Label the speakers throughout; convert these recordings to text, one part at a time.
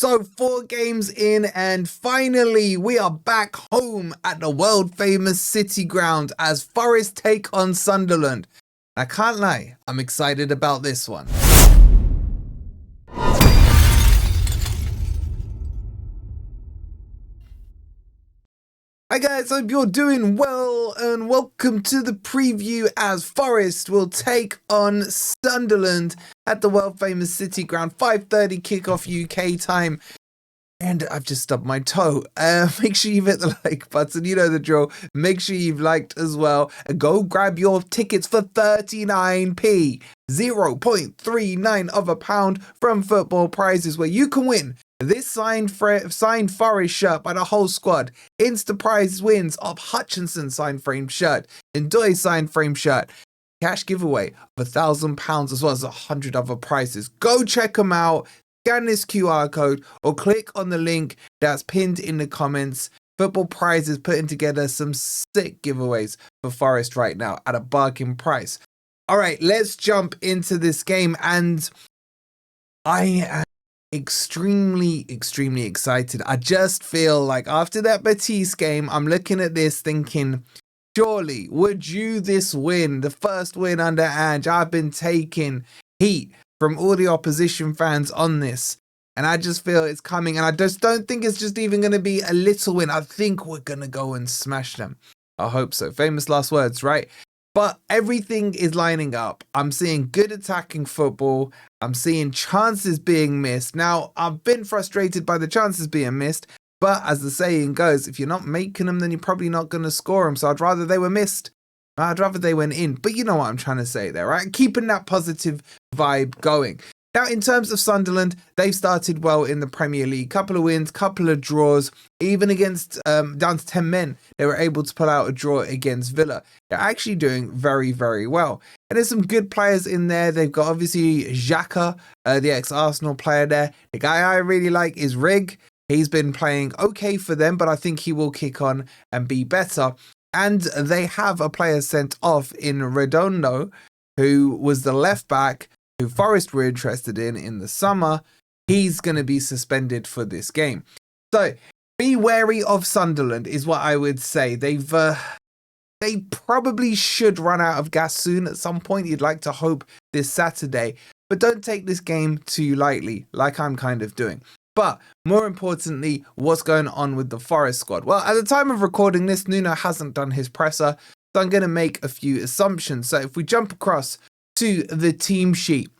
Speaker 1: So 4 games in and finally we are back home at the world famous City ground as Forest take on Sunderland. I can't lie, I'm excited about this one. Hi guys, hope you're doing well and welcome to the preview as Forest will take on Sunderland at the world famous City ground, 5:30 kickoff UK time. And I've just stubbed my toe. Make sure you've hit the like button, you know the drill. Make sure you've liked as well. And go grab your tickets for 39p, 0.39 of a pound from Football Prizes, where you can win this signed Forest shirt by the whole squad. Insta prize wins of Hutchinson signed frame shirt, Ndoye signed frame shirt, cash giveaway of £1,000 as well as 100 other prizes. Go check them out. Scan this QR code or click on the link that's pinned in the comments. Football Prizes putting together some sick giveaways for Forest right now at a bargain price. All right, let's jump into this game, and I am extremely excited. I just feel like after that Betis game, I'm looking at this thinking, surely would you this win, the first win under Ange? I've been taking heat from all the opposition fans on this, and I just feel it's coming, and I just don't think it's just even going to be a little win. I think we're going to go and smash them. I hope so. Famous last words, right? But everything is lining up. I'm seeing good attacking football. I'm seeing chances being missed. Now, I've been frustrated by the chances being missed, but as the saying goes, if you're not making them, then you're probably not going to score them. So I'd rather they were missed. I'd rather they went in, but you know what I'm trying to say there, right? Keeping that positive vibe going. Now, in terms of Sunderland, they've started well in the Premier League. Couple of wins, couple of draws, even against down to 10 men. They were able to pull out a draw against Villa. They're actually doing very well. And there's some good players in there. They've got obviously Xhaka, the ex-Arsenal player there. The guy I really like is Rig. He's been playing okay for them, but I think he will kick on and be better. And they have a player sent off in Redondo, who was the left back who Forest were interested in the summer. He's going to be suspended for this game. So be wary of Sunderland is what I would say. They probably should run out of gas soon at some point. You'd like to hope this Saturday, but don't take this game too lightly like I'm kind of doing. But more importantly, what's going on with the Forest squad? Well, at the time of recording this, Nuno hasn't done his presser, so I'm going to make a few assumptions. So if we jump across to the team sheet,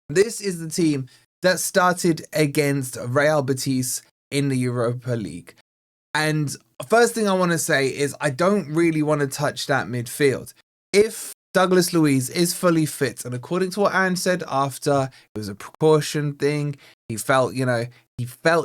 Speaker 1: this is the team that started against Real Betis in the Europa League. And first thing I want to say is I don't really want to touch that midfield. If Douglas Luiz is fully fit, and according to what Ange said after, it was a precaution thing. He felt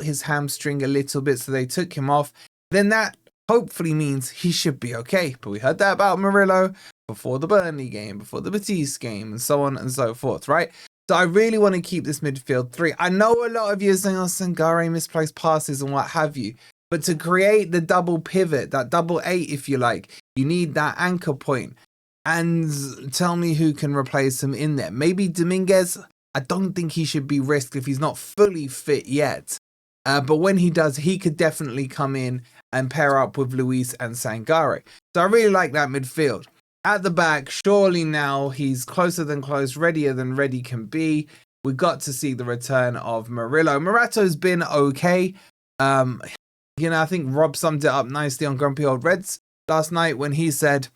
Speaker 1: his hamstring a little bit, so they took him off. Then that hopefully means he should be okay. But we heard that about Murillo before the Burnley game, before the Betis game, and so on and so forth, right? So I really want to keep this midfield 3. I know a lot of you are saying, oh, Sangare misplaced passes and what have you. But to create the double pivot, that double 8, if you like, you need that anchor point. And tell me who can replace him in there. Maybe Dominguez. I don't think he should be risked if he's not fully fit yet. But when he does, he could definitely come in and pair up with Luiz and Sangare. So I really like that midfield. At the back, surely now he's closer than close, readier than ready can be. We got to see the return of Murillo. Morato's been okay. I think Rob summed it up nicely on Grumpy Old Reds last night when he said,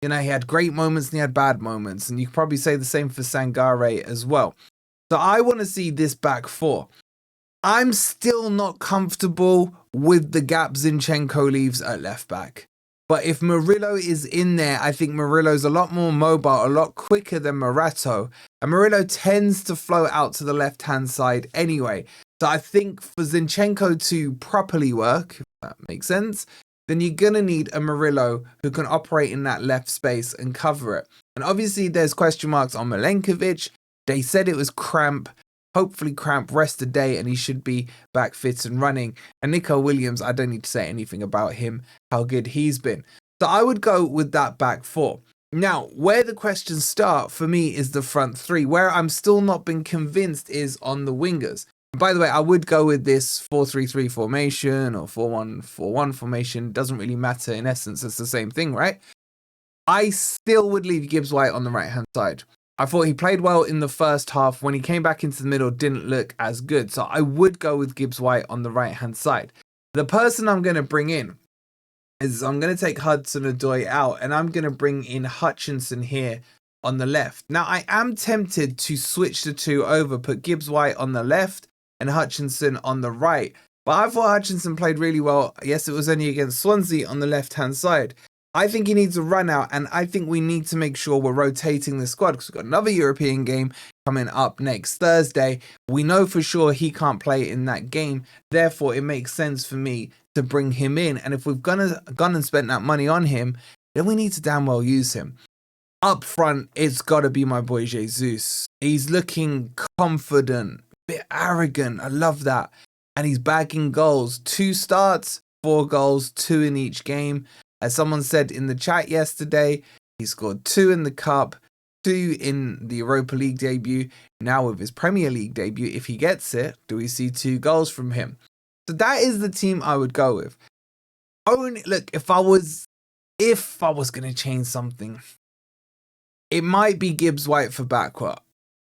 Speaker 1: he had great moments and he had bad moments. And you could probably say the same for Sangare as well. So I want to see this back 4. I'm still not comfortable with the gap Zinchenko leaves at left back. But if Murillo is in there, I think Murillo's a lot more mobile, a lot quicker than Morato. And Murillo tends to flow out to the left-hand side anyway. So I think for Zinchenko to properly work, if that makes sense, then you're going to need a Murillo who can operate in that left space and cover it. And obviously there's question marks on Milenkovic. They said it was cramp. Hopefully cramp rest a day and he should be back fit and running. And Neco Williams, I don't need to say anything about him, how good he's been. So I would go with that back 4. Now, where the questions start for me is the front 3. Where I'm still not been convinced is on the wingers. By the way, I would go with this 4-3-3 formation or 4-1-4-1 formation. Doesn't really matter. In essence, it's the same thing, right? I still would leave Gibbs-White on the right-hand side. I thought he played well in the first half. When he came back into the middle, didn't look as good. So I would go with Gibbs-White on the right-hand side. The person I'm going to bring in is I'm going to take Hudson-Odoi out, and I'm going to bring in Hutchinson here on the left. Now, I am tempted to switch the two over, put Gibbs-White on the left and Hutchinson on the right. But I thought Hutchinson played really well. Yes, it was only against Swansea on the left-hand side. I think he needs a run out, and I think we need to make sure we're rotating the squad because we've got another European game coming up next Thursday. We know for sure he can't play in that game. Therefore, it makes sense for me to bring him in. And if we've gone and spent that money on him, then we need to damn well use him. Up front, it's got to be my boy Jesus. He's looking confident, a bit arrogant. I love that. And he's bagging goals. 2 starts, 4 goals, 2 in each game. As someone said in the chat yesterday, he scored 2 in the Cup, 2 in the Europa League debut. Now with his Premier League debut, if he gets it, do we see 2 goals from him? So that is the team I would go with. Look, if I was going to change something, it might be Gibbs-White for Bakwa.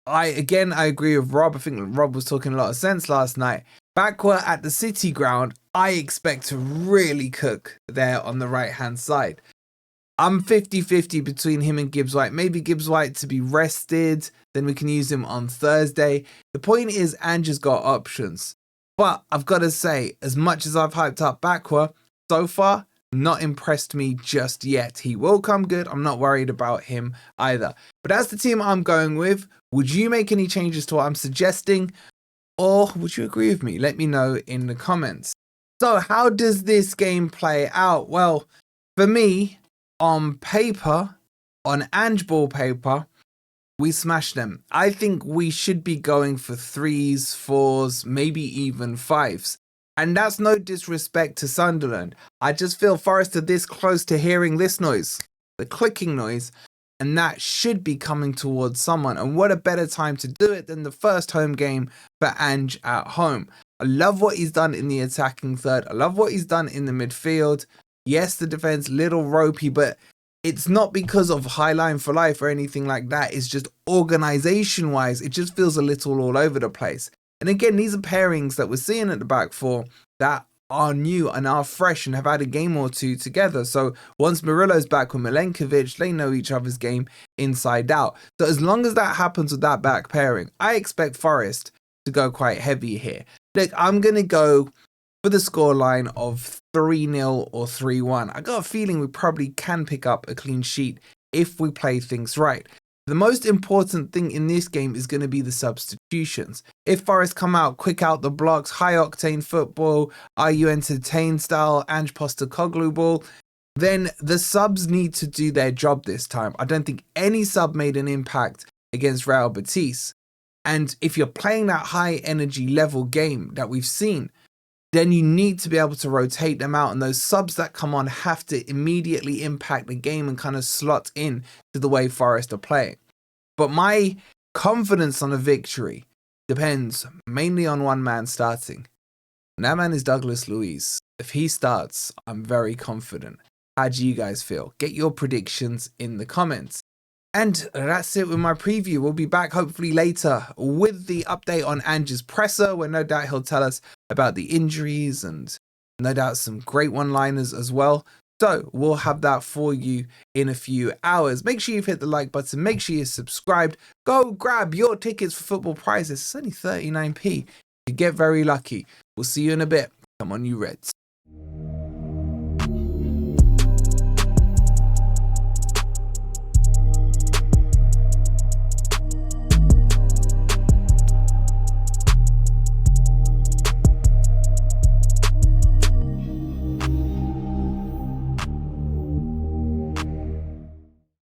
Speaker 1: I agree with Rob. I think Rob was talking a lot of sense last night. Bakwa at the City ground, I expect to really cook there on the right-hand side. I'm 50-50 between him and Gibbs-White. Maybe Gibbs-White to be rested, then we can use him on Thursday. The point is, Ange has got options. But I've got to say, as much as I've hyped up Bakwa, so far, not impressed me just yet. He will come good. I'm not worried about him either. But that's the team I'm going with. Would you make any changes to what I'm suggesting? Or would you agree with me? Let me know in the comments. So how does this game play out? Well, for me, on paper, on Angeball paper, we smash them. I think we should be going for 3s, 4s, maybe even 5s. And that's no disrespect to Sunderland. I just feel Forest are this close to hearing this noise, the clicking noise, and that should be coming towards someone. And what a better time to do it than the first home game for Ange at home. I love what he's done in the attacking third. I love what he's done in the midfield. Yes, the defense, little ropey, but it's not because of high line for life or anything like that. It's just organization-wise, it just feels a little all over the place. And again, these are pairings that we're seeing at the back four that are new and are fresh and have had a game or 2 together. So once Murillo's back with Milenkovic, they know each other's game inside out. So as long as that happens with that back pairing, I expect Forest to go quite heavy here. Look, I'm going to go for the scoreline of 3-0 or 3-1. I got a feeling we probably can pick up a clean sheet if we play things right. The most important thing in this game is going to be the substitutions. If Forest come out quick out the blocks, high octane football, are you entertained style, Ange Postecoglou ball, then the subs need to do their job this time. I don't think any sub made an impact against Real Betis. And if you're playing that high energy level game that we've seen, then you need to be able to rotate them out. And those subs that come on have to immediately impact the game and kind of slot in to the way Forest are playing. But my confidence on a victory depends mainly on one man starting. And that man is Douglas Luiz. If he starts, I'm very confident. How do you guys feel? Get your predictions in the comments. And that's it with my preview. We'll be back hopefully later with the update on Ange's presser, where no doubt he'll tell us about the injuries and no doubt some great one-liners as well. So we'll have that for you in a few hours. Make sure you've hit the like button. Make sure you're subscribed. Go grab your tickets for football prizes. It's only 39p. You get very lucky. We'll see you in a bit. Come on, you Reds.